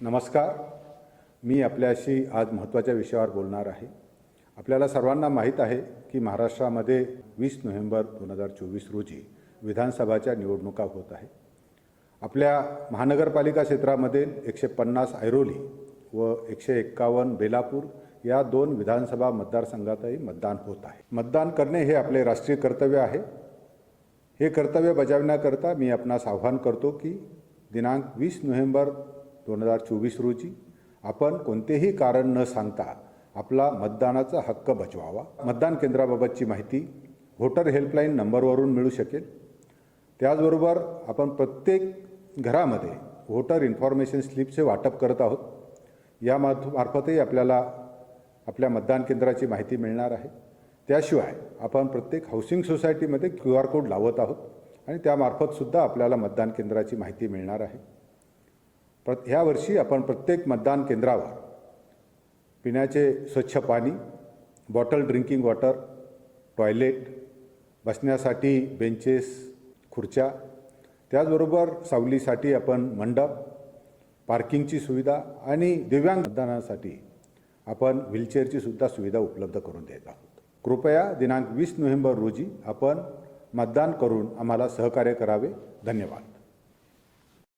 नमस्कार. मी आपल्याशी आज महत्त्वाच्या विषयावर बोलणार आहे. आपल्याला सर्वांना माहीत आहे की महाराष्ट्रामध्ये 20 नोव्हेंबर 2024 रोजी विधानसभाच्या निवडणुका होत आहे. आपल्या महानगरपालिका क्षेत्रामध्ये 150 ऐरोली व 151 बेलापूर या 2 विधानसभा मतदारसंघातही मतदान होत आहे. मतदान करणे हे आपले राष्ट्रीय कर्तव्य आहे. हे कर्तव्य बजावण्याकरता मी आपणास आवाहन करतो की दिनांक 20 नोव्हेंबर 2024 रोजी आपण कोणतेही कारण न सांगता आपला मतदानाचा हक्क बजवावा. मतदान केंद्राबाबतची माहिती व्होटर हेल्पलाईन नंबरवरून मिळू शकेल. त्याचबरोबर आपण प्रत्येक घरामध्ये व्होटर इन्फॉर्मेशन स्लिपचे वाटप करत आहोत. या मार्फतही आपल्याला आपल्या मतदान केंद्राची माहिती मिळणार आहे. त्याशिवाय आपण प्रत्येक हाऊसिंग सोसायटीमध्ये QR कोड लावत आहोत आणि त्यामार्फतसुद्धा आपल्याला मतदान केंद्राची माहिती मिळणार आहे. ह्या वर्षी आपण प्रत्येक मतदान केंद्रावर पिण्याचे स्वच्छ पाणी, बॉटल ड्रिंकिंग वॉटर, टॉयलेट, बसण्यासाठी बेंचेस, खुर्च्या, त्याचबरोबर सावलीसाठी आपण मंडप, पार्किंगची सुविधा आणि दिव्यांग मतदानासाठी आपण व्हीलचेअरची सुद्धा सुविधा उपलब्ध करून देत आहोत. कृपया दिनांक 20 नोव्हेंबर रोजी आपण मतदान करून आम्हाला सहकार्य करावे. धन्यवाद.